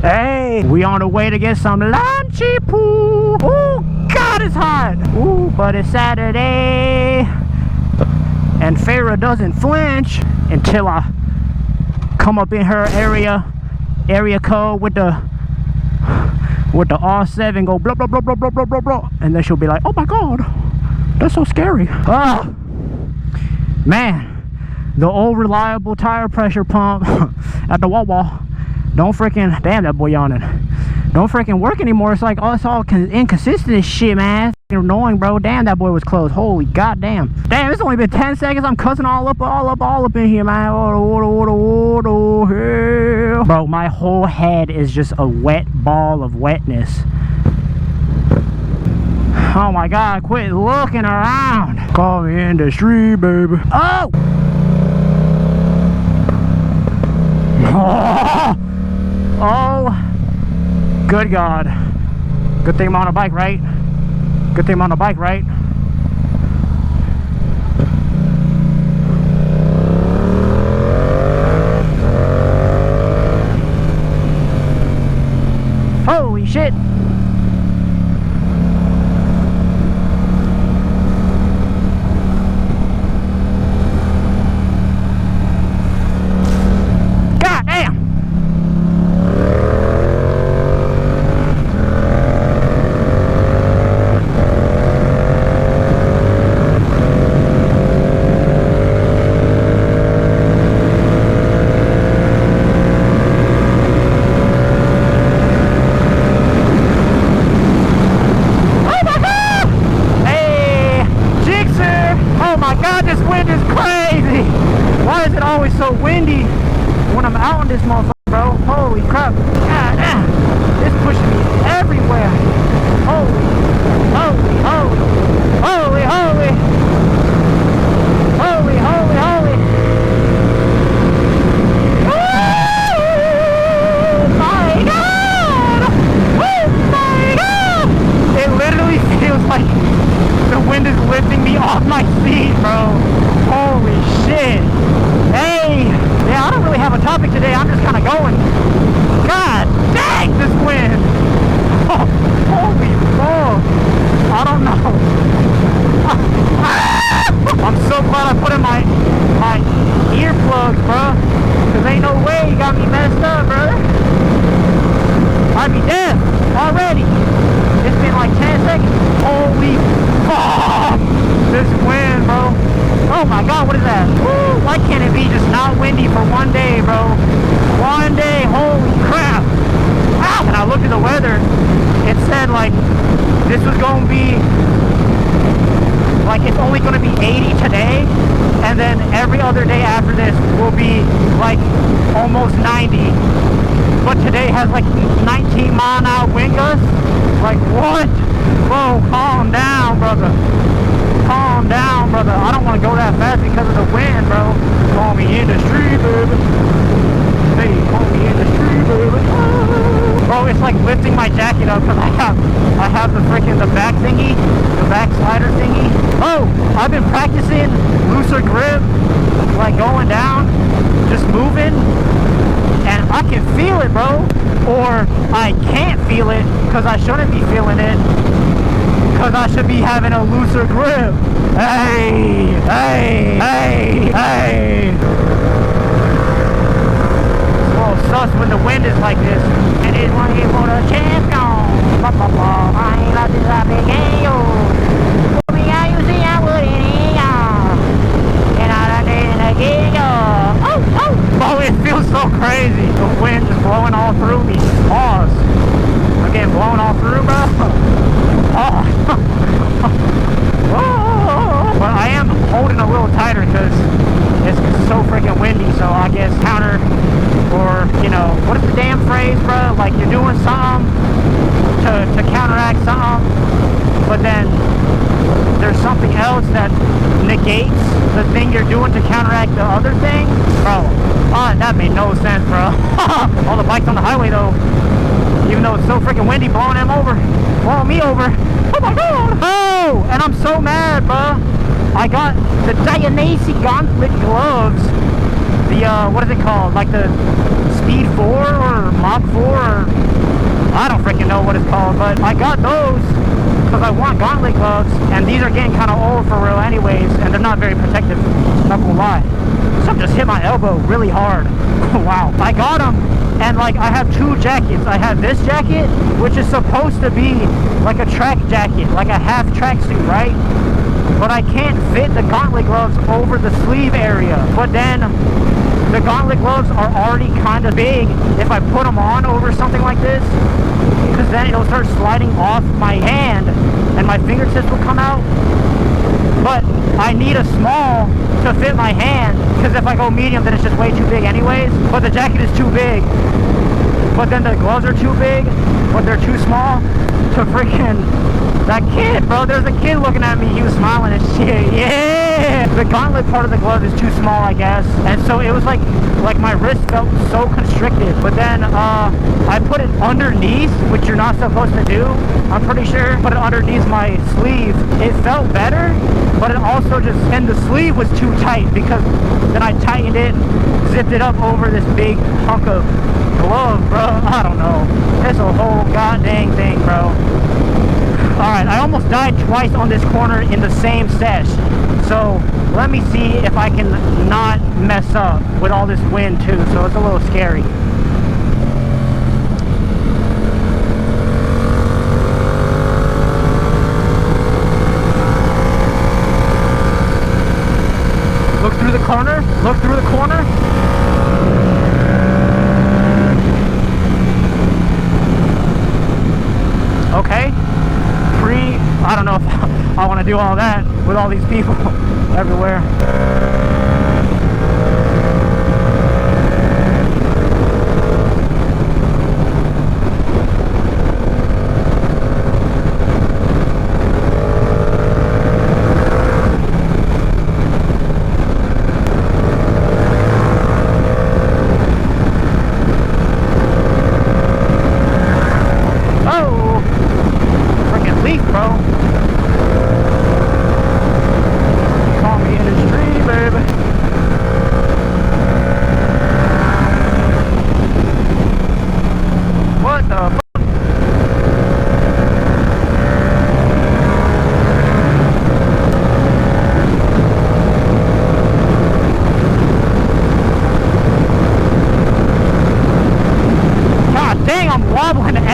Hey, we on the way to get some lunchy poo. Oh, God, it's hot. Ooh, but it's Saturday. And Farrah doesn't flinch until I come up in her area code with the R7, go blah, blah, blah, blah, blah, blah, blah, blah. And then she'll be like, oh my God, that's so scary. Oh, man, the old reliable tire pressure pump at the Wawa. Don't freaking, damn, that boy yawning. Don't freaking work anymore. It's like, oh, it's all inconsistent as shit, man. Annoying, bro. Damn, that boy was close. Holy goddamn. Damn, it's only been 10 seconds. I'm cussing all up in here, man. Bro, my whole head is just a wet ball of wetness. Oh my God, quit looking around. Call me industry, baby. Oh! Oh, good God. Good thing I'm on a bike, right? Good thing I'm on a bike, right? Holy shit. So windy when I'm out on this motherfucker, bro. Holy crap. God damn. It's pushing me everywhere. Holy, holy, holy, holy, holy, holy, holy, holy. Oh my God. Oh my God. It literally feels like the wind is lifting me off my seat, bro. Holy shit. Hey, yeah, I don't really have a topic today. I'm just kind of going. God dang, this wind. Oh, holy fuck. I don't know. I'm so glad I put in my earplugs, bro. Because ain't no way you got me messed up, brother. I'd be dead already. It's been like 10 seconds. Holy fuck. This wind, bro. Oh my God, what is that? Woo, why can't it be just not windy for one day, bro? One day, holy crap. Ah, and I looked at the weather. It said like this was going to be like it's only going to be 80 today, and then every other day after this will be like almost 90. But today has like 19 mile an hour wind gusts. Like what? Whoa, calm down, brother. Calm down, brother. I don't want to go that fast because of the wind, bro. Call me industry, baby. Hey, call me industry, baby. Oh. Bro, it's like lifting my jacket up because I have the freaking the back thingy, the back slider thingy. Oh, I've been practicing looser grip, like going down, just moving, and I can feel it, bro. Or I can't feel it because I shouldn't be feeling it. Because I should be having a looser grip. Hey, hey, hey, hey. It's a little sus when the wind is like this. And it's one here for the champion. I ain't like this, I began you. You see, I wouldn't eat ya. And I done did it again, yo. Oh, oh. Oh, it feels so crazy. The wind is blowing all through me. Pause. I'm getting blown all through, bro. Oh. But I am holding a little tighter because it's so freaking windy. So I guess counter, or you know, what is the damn phrase, bro? Like you're doing something to counteract something, but then there's something else that negates the thing you're doing to counteract the other thing, bro. That made no sense, bro. All the bikes on the highway though, even though it's so freaking windy, blowing them over, blowing me over. Oh my God! Oh, and I'm so mad, bro. I got the Dainese Gauntlet gloves. The what is it called? Like the Speed 4 or Mach 4 or gauntlet gloves, and these are getting kind of old for real anyways, and they're not very protective, not gonna lie. Something just hit my elbow really hard. Wow. I got them, and like I have two jackets. I have this jacket, which is supposed to be like a track jacket, like a half tracksuit, right? But I can't fit the gauntlet gloves over the sleeve area. But then the gauntlet gloves are already kind of big if I put them on over something like this, because then it'll start sliding off my hand and my fingertips will come out. But I need a small to fit my hand, because if I go medium then it's just way too big anyways. But the jacket is too big, but then the gloves are too big, but they're too small to freaking... That kid, bro, there's a kid looking at me, he was smiling and shit. Yeah! The gauntlet part of the glove is too small, I guess, and so it was like my wrist felt so constricted. But then I put it underneath, which you're not supposed to do, I'm pretty sure. Put it underneath my sleeve. It felt better, but it also just... And the sleeve was too tight, because then I tightened it, zipped it up over this big hunk of glove, bro. I don't know. It's a whole goddamn thing, bro. Alright, I almost died twice on this corner in the same sesh. So, let me see if I can not mess up with all this wind too. So, it's a little scary. Look through the corner. Look through the corner. Okay. I don't know if I want to do all that with all these people everywhere.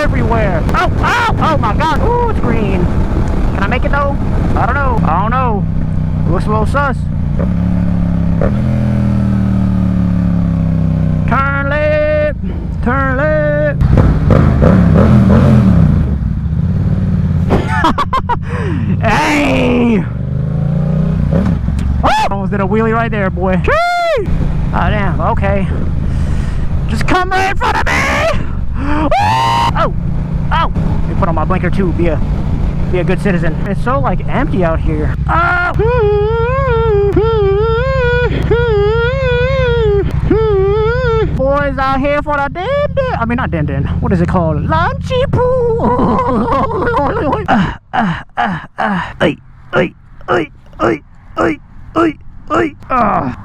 Everywhere. Oh, oh, oh my god. Ooh, it's green. Can I make it though? I don't know. I don't know. Looks a little sus. Turn left. Turn left. Hey! Oh! Almost did a wheelie right there, boy. Gee! Oh, damn. Okay. Just come right in front of me! Oh! Oh! Let me put on my blinker too, be a good citizen. It's so like empty out here. Oh! Boys out here for the din-din. I mean not din-din. What is it called? Lunchy poo!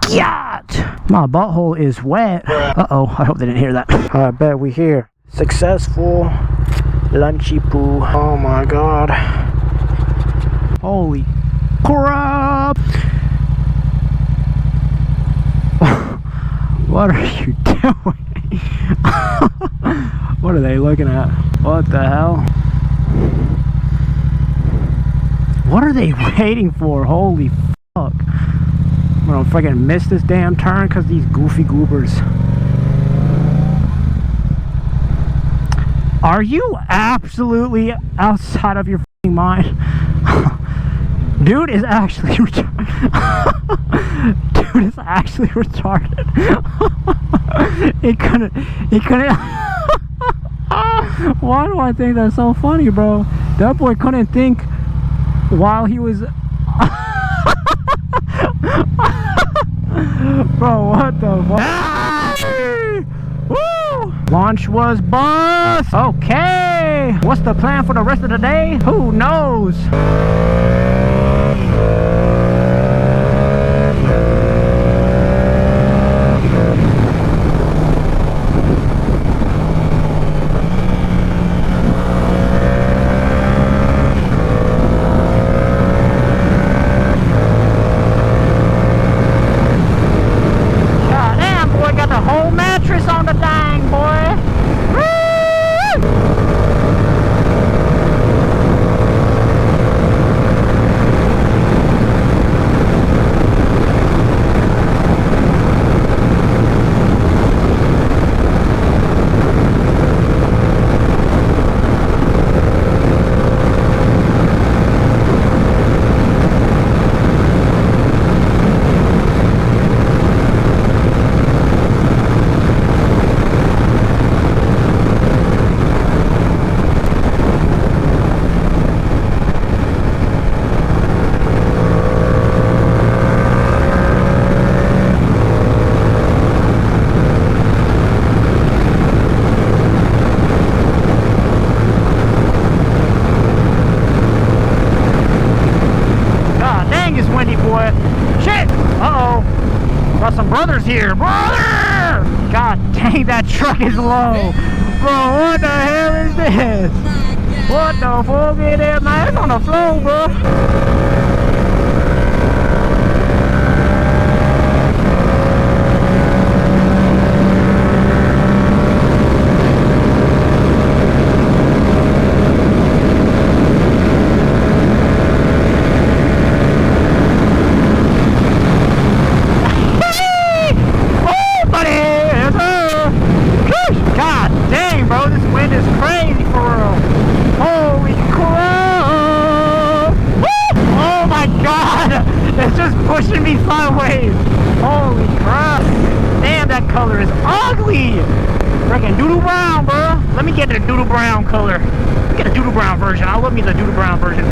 Yacht! My butthole is wet. Uh-oh, I hope they didn't hear that. I bet we hear. Successful lunchy poo. Oh my god. Holy crap. What are you doing? What are they looking at? What the hell? What are they waiting for? Holy fuck. I'm gonna freaking miss this damn turn because these goofy goobers. Are you absolutely outside of your f***ing mind? Dude is actually retarded. Dude is actually retarded. He couldn't. Why do I think that's so funny, bro? That boy couldn't think while he was... Bro, what the fuck? Woo! Launch was bust. Okay. What's the plan for the rest of the day? Who knows? fucking slow. Bro, what the hell is this? What the fuck is that, man? It's on the floor, bro. Pushing me sideways. Holy crap. Damn, that color is ugly. Freaking doodle brown, bro. Let me get the doodle brown color. Let me get a doodle brown version. I love me the doodle brown version.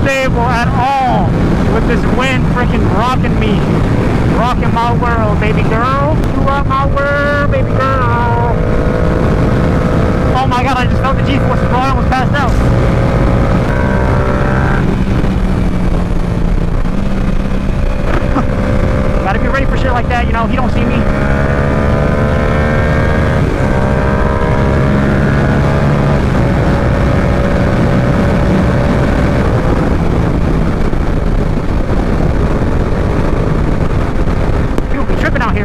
Stable at all with this wind freaking rocking me, rocking my world, baby girl. You rock my world, baby girl. Oh my god, I just felt the G-forces, bro. I almost passed out. Gotta be ready for shit like that, you know. If you don't see me,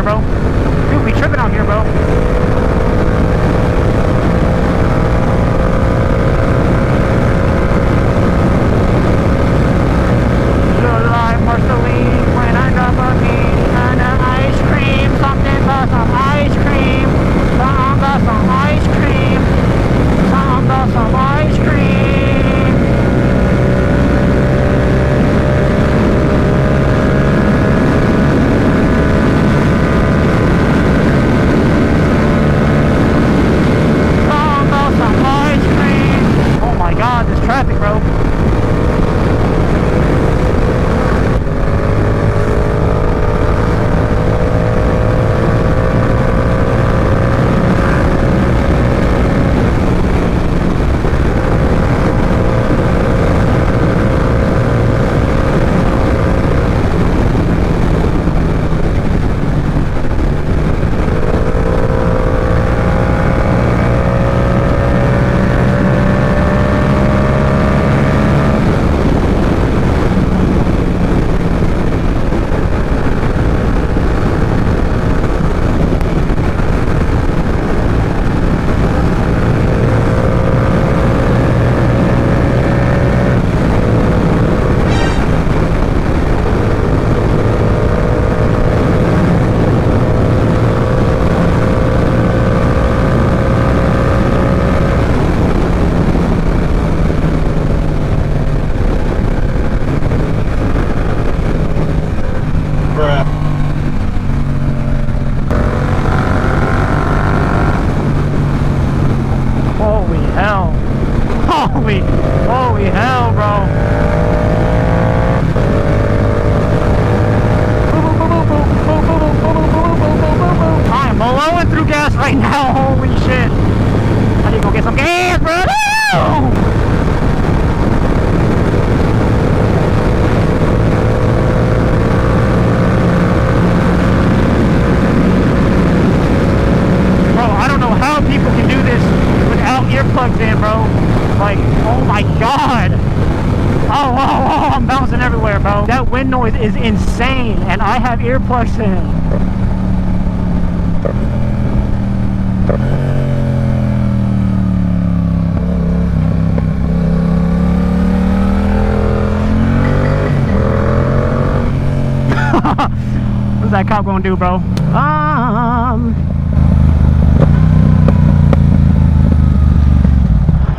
bro. People be tripping out here, bro. You're like Marceline when I drop a bean and an ice cream. Something about some ice cream. Something about some ice cream. Something about some ice cream. Traffic, bro. Holy hell, bro. I am blowing through gas right now. Holy shit. I need to go get some gas, bro. I don't know how people can do this without earplugs in, bro. Like, oh my god. Oh, I'm bouncing everywhere, bro. That wind noise is insane, and I have earplugs in. What's that cop gonna do, bro?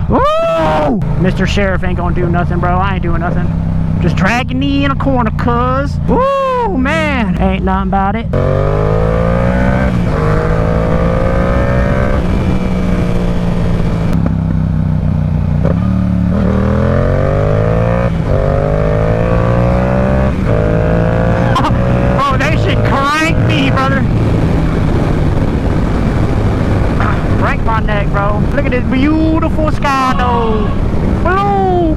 Woo! Mr. Sheriff ain't gonna do nothing, bro. I ain't doing nothing. Just dragging me in a corner, cuz. Woo, man. Ain't nothing about it. Look at this beautiful sky though.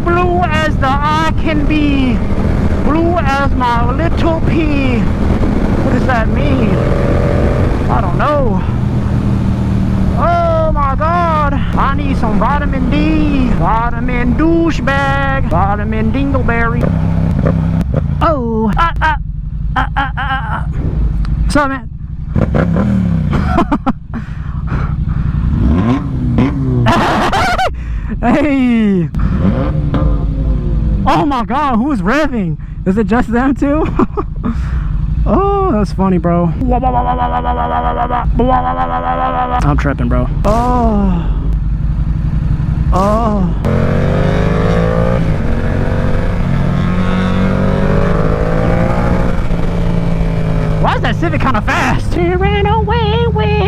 Blue as the eye can be. Blue as my little pea. What does that mean? I don't know. Oh my God. I need some vitamin D. Vitamin douchebag. Vitamin dingleberry. Oh. What's up, man? Hey. Oh my God, who's revving? Is it just them two? Oh, that's funny, bro. I'm tripping, bro. Oh. Why is that Civic kind of fast? She ran away with